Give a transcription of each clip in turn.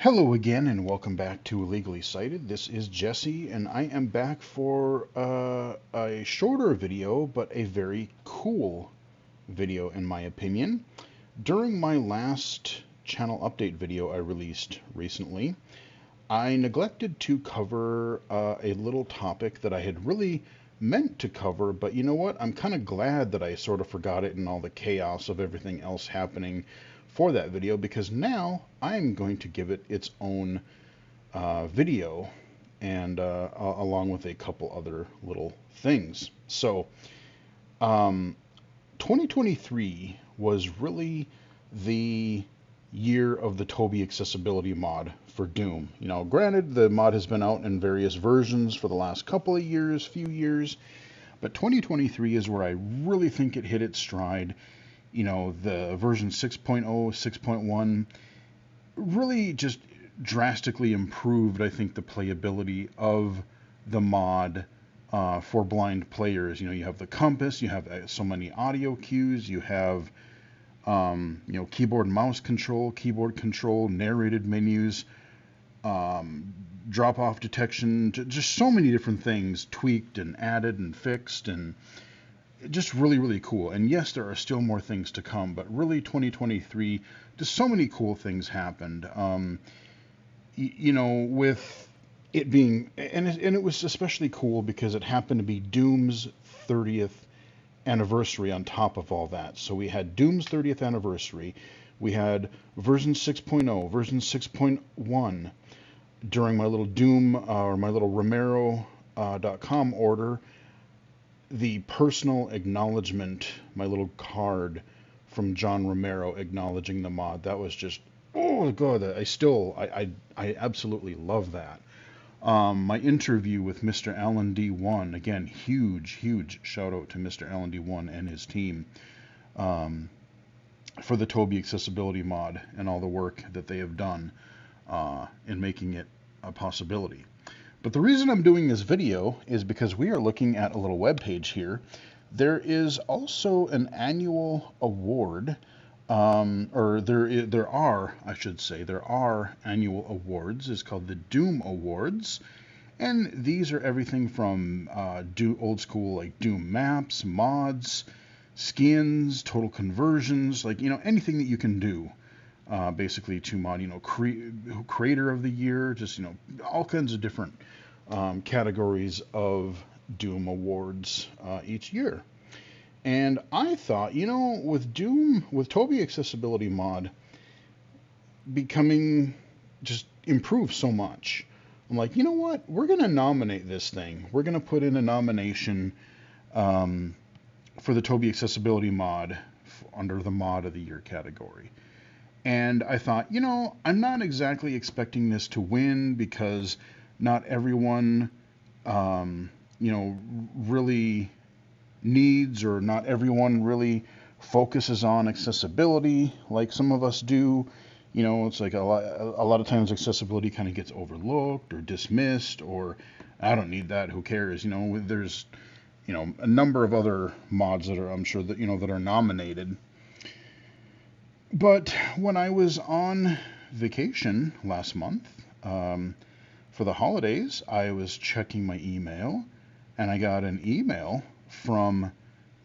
Hello again, and welcome back to Illegally Cited. This is Jesse, and I am back for a shorter video, but a very cool video, in my opinion. During my last channel update video I released recently, I neglected to cover a little topic that I had really meant to cover, but you know what? I'm kind of glad that I sort of forgot it in all the chaos of everything else happening for that video, because now I'm going to give it its own video, and along with a couple other little things. So 2023 was really the year of the Toby Accessibility Mod for Doom. You know, granted, the mod has been out in various versions for the last couple of years, few years, but 2023 is where I really think it hit its stride. You know, the version 6.0, 6.1 really just drastically improved, I think, the playability of the mod for blind players. You know, you have the compass, you have so many audio cues, you have keyboard and mouse control, keyboard control, narrated menus, drop-off detection, just so many different things tweaked and added and fixed, and just really, really cool. And yes, there are still more things to come, but really 2023, just so many cool things happened. With it being, and it was especially cool because it happened to be Doom's 30th anniversary on top of all that. So we had Doom's 30th anniversary, we had version 6.0, version 6.1 during my little Doom or my little Romero.com order. The personal acknowledgement, my little card from John Romero acknowledging the mod. That was just, oh god, I absolutely love that. My interview with Mr. Alan D1, again, huge shout out to Mr. Alan D1 and his team for the Toby Accessibility Mod and all the work that they have done in making it a possibility. But the reason I'm doing this video is because we are looking at a little web page here. There is also an annual award, there are annual awards. It's called the Doom Awards, and these are everything from old school like Doom maps, mods, skins, total conversions, like anything that you can do. Basically to mod, creator of the year, just all kinds of different categories of Doom awards each year. And I thought, with Toby Accessibility Mod becoming just improved so much, I'm like, you know what? We're going to nominate this thing. We're going to put in a nomination for the Toby Accessibility Mod under the Mod of the Year category. And I thought, I'm not exactly expecting this to win because not everyone, really needs, or not everyone really focuses on accessibility like some of us do. It's like a lot of times accessibility kind of gets overlooked or dismissed, or I don't need that, who cares? There's, a number of other mods that are, I'm sure that, that are nominated. But when I was on vacation last month, for the holidays, I was checking my email, and I got an email from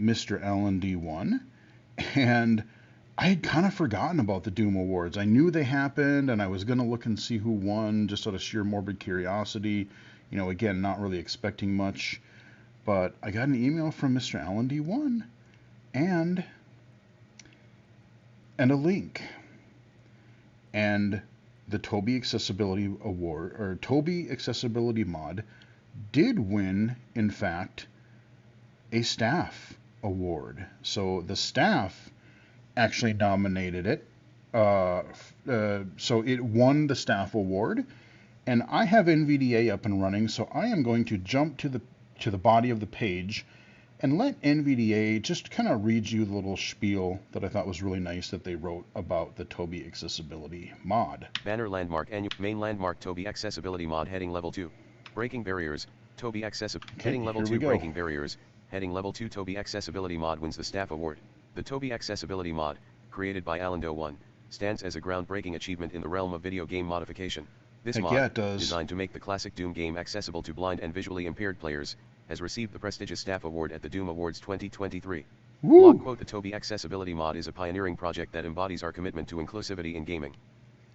Mr. Alan D1, and I had kind of forgotten about the Doom Awards. I knew they happened, and I was going to look and see who won, just out of sheer morbid curiosity. Again, not really expecting much, but I got an email from Mr. Alan D1, and a link. And the Toby Accessibility Award, or Toby Accessibility Mod, did win, in fact, a staff award. So the staff actually nominated it. So it won the staff award. And I have NVDA up and running, so I am going to jump to the body of the page and let NVDA just kind of read you the little spiel that I thought was really nice that they wrote about the Toby Accessibility Mod. Banner landmark and main landmark Toby Accessibility Mod heading level 2. Breaking barriers, Toby Accessibility. Heading level 2 breaking barriers, heading level 2 Toby Accessibility Mod wins the staff award. The Toby Accessibility Mod, created by Alan Do1, stands as a groundbreaking achievement in the realm of video game modification. This Heck mod, yeah, it does. designed to make the classic Doom game accessible to blind and visually impaired players, has received the prestigious Staff Award at the Doom Awards 2023. Woo! Block quote: the Toby Accessibility Mod is a pioneering project that embodies our commitment to inclusivity in gaming.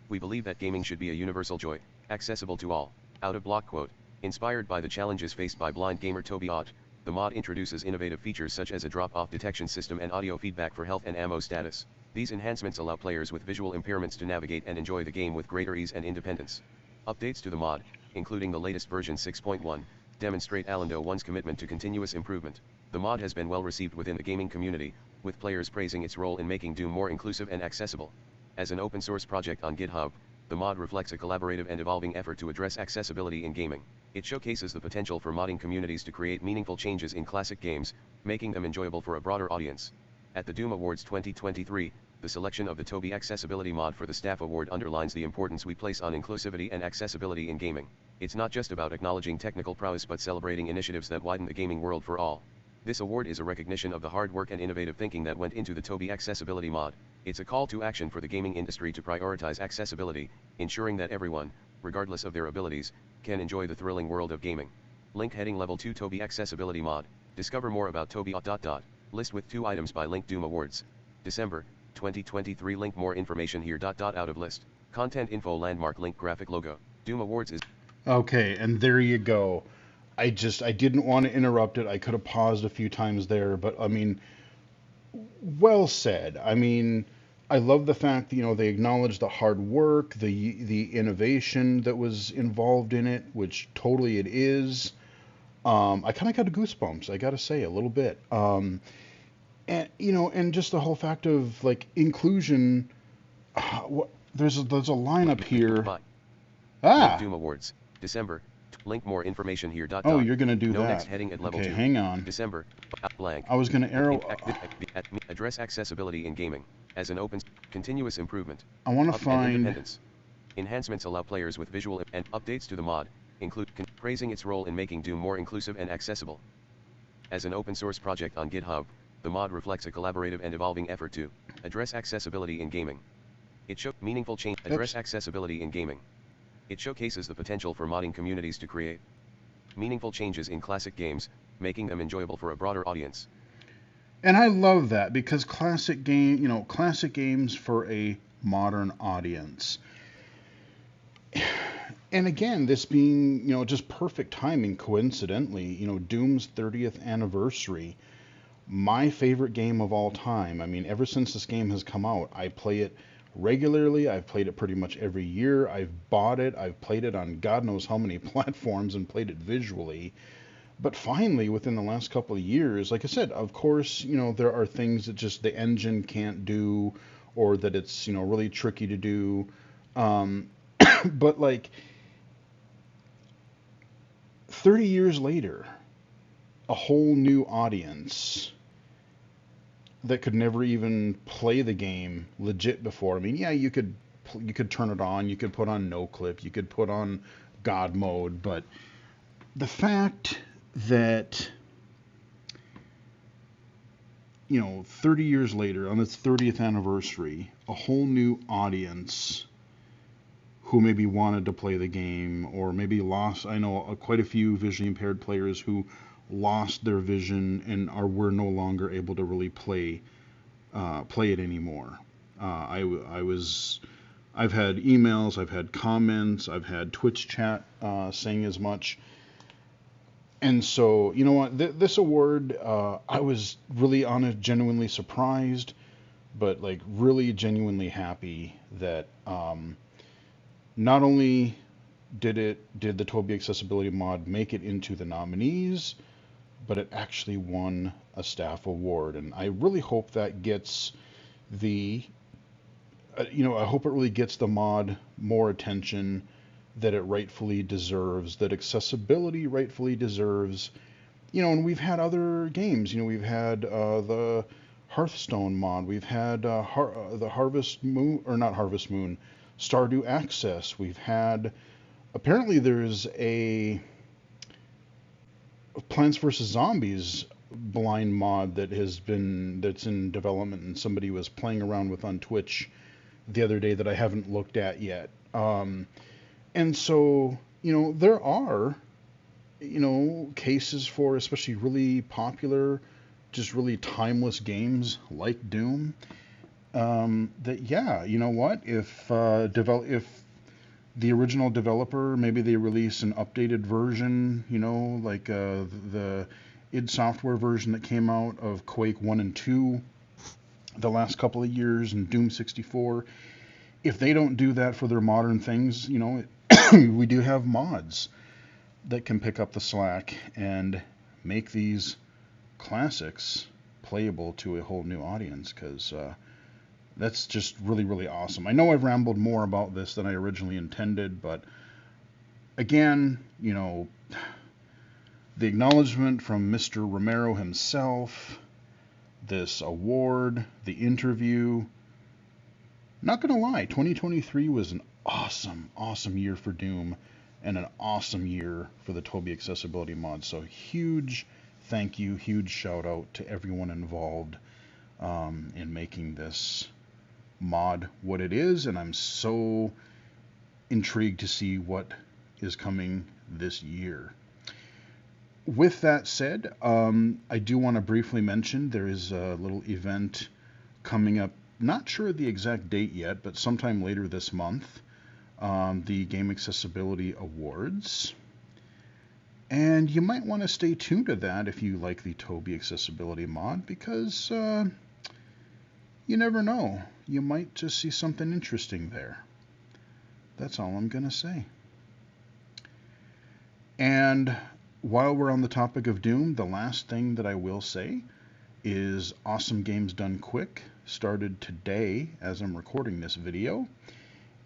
We believe that gaming should be a universal joy, accessible to all. Out of block quote. Inspired by the challenges faced by blind gamer Toby Accessibility, the mod introduces innovative features such as a drop-off detection system and audio feedback for health and ammo status. These enhancements allow players with visual impairments to navigate and enjoy the game with greater ease and independence. Updates to the mod, including the latest version 6.1, demonstrate Alando 1's commitment to continuous improvement. The mod has been well received within the gaming community, with players praising its role in making Doom more inclusive and accessible. As an open source project on GitHub, the mod reflects a collaborative and evolving effort to address accessibility in gaming. It showcases the potential for modding communities to create meaningful changes in classic games, making them enjoyable for a broader audience. At the Doom Awards 2023, the selection of the Toby Accessibility Mod for the Staff Award underlines the importance we place on inclusivity and accessibility in gaming. It's not just about acknowledging technical prowess but celebrating initiatives that widen the gaming world for all. This award is a recognition of the hard work and innovative thinking that went into the Toby Accessibility Mod. It's a call to action for the gaming industry to prioritize accessibility, ensuring that everyone, regardless of their abilities, can enjoy the thrilling world of gaming. Link heading Level 2 Toby Accessibility Mod. Discover more about Toby. List with 2 items by link Doom Awards. December 2023. Link more information here. Out of list. Content info landmark link graphic logo. Doom Awards is. Okay, and there you go. I didn't want to interrupt it. I could have paused a few times there, but I mean, well said. I mean, I love the fact that, they acknowledge the hard work, the innovation that was involved in it, which totally it is. I kind of got goosebumps, I got to say, a little bit. And and just the whole fact of like inclusion. There's a line up here. Link Doom Awards, December. Link more information here. Oh, you're gonna do that. Next heading at level 2. Hang on. December. Blank. I was gonna arrow. Address accessibility in gaming as an open continuous improvement. I want to find. Enhancements allow players with visual and updates to the mod include praising its role in making Doom more inclusive and accessible. As an open source project on GitHub, the mod reflects a collaborative and evolving effort to address accessibility in gaming. It shows meaningful change. Address accessibility in gaming. It showcases the potential for modding communities to create meaningful changes in classic games, making them enjoyable for a broader audience. And I love that because classic games for a modern audience. And again, this being, just perfect timing, coincidentally, Doom's 30th anniversary, my favorite game of all time. I mean, ever since this game has come out, I play it regularly. I've played it pretty much every year. I've bought it. I've played it on God knows how many platforms and played it visually. But finally, within the last couple of years, like I said, of course, there are things that just the engine can't do, or that it's, really tricky to do. But like 30 years later, a whole new audience that could never even play the game legit before. I mean, yeah, you could turn it on, you could put on no clip, you could put on God mode, but the fact that 30 years later, on its 30th anniversary, a whole new audience who maybe wanted to play the game, or maybe lost. I know quite a few visually impaired players who lost their vision and were no longer able to really play it anymore. I've had emails, I've had comments, I've had Twitch chat saying as much. And so, you know what, this award, I was really genuinely surprised, but like really genuinely happy that not only did the Toby Accessibility Mod make it into the nominees, but it actually won a staff award. And I really hope that gets I hope it really gets the mod more attention that it rightfully deserves, that accessibility rightfully deserves. And we've had other games. We've had the Hearthstone mod. We've had the Harvest Moon, or not Harvest Moon, Stardew Access. We've had, apparently there's a Plants vs. Zombies blind mod that's in development, and somebody was playing around with on Twitch the other day that I haven't looked at yet. And so, there are, cases for especially really popular, just really timeless games like Doom. That yeah, you know what? If the original developer, maybe they release an updated version, like the id Software version that came out of Quake 1 and 2 the last couple of years, and Doom 64. If they don't do that for their modern things, we do have mods that can pick up the slack and make these classics playable to a whole new audience, because that's just really, really awesome. I know I've rambled more about this than I originally intended, but again, the acknowledgement from Mr. Romero himself, this award, the interview. Not gonna lie, 2023 was an awesome, awesome year for Doom, and an awesome year for the Toby Accessibility Mod. So huge thank you, huge shout out to everyone involved in making this mod what it is, and I'm so intrigued to see what is coming this year. With that said, I do want to briefly mention there is a little event coming up. Not sure the exact date yet, but sometime later this month, the Game Accessibility Awards. And you might want to stay tuned to that if you like the Toby Accessibility Mod, because you never know. You might just see something interesting there. That's all I'm going to say. And while we're on the topic of Doom, the last thing that I will say is Awesome Games Done Quick started today as I'm recording this video,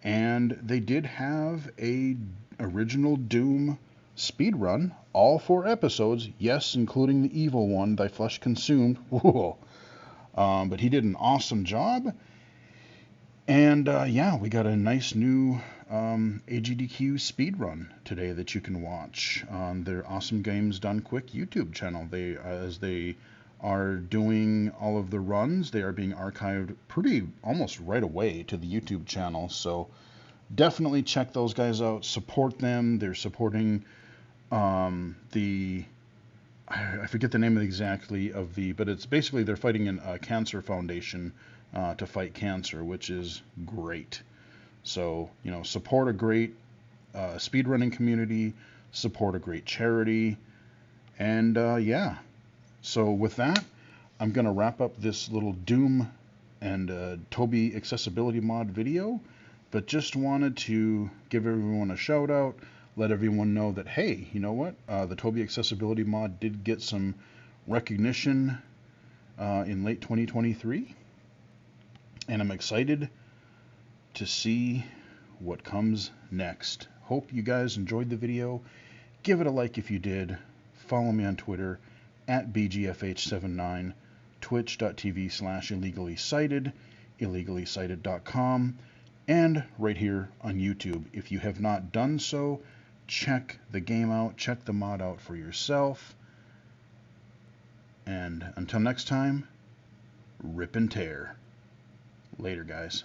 and they did have a original Doom speedrun, all 4 episodes, yes, including the evil one, Thy Flesh Consumed. But he did an awesome job, and yeah, we got a nice new AGDQ speedrun today that you can watch on their Awesome Games Done Quick YouTube channel. As they are doing all of the runs, they are being archived almost right away to the YouTube channel. So definitely check those guys out. Support them. They're supporting I forget the name exactly but it's basically they're fighting a cancer foundation to fight cancer, which is great. So, support a great speedrunning community, support a great charity, and yeah. So with that, I'm going to wrap up this little Doom and Toby Accessibility Mod video, but just wanted to give everyone a shout out, let everyone know that, hey, you know what? The Toby Accessibility Mod did get some recognition in late 2023, and I'm excited to see what comes next. Hope you guys enjoyed the video. Give it a like if you did. Follow me on Twitter at BGFH79, twitch.tv/illegally-cited, illegally-cited.com, and right here on YouTube. If you have not done so, check the game out, check the mod out for yourself. And until next time, rip and tear. Later, guys.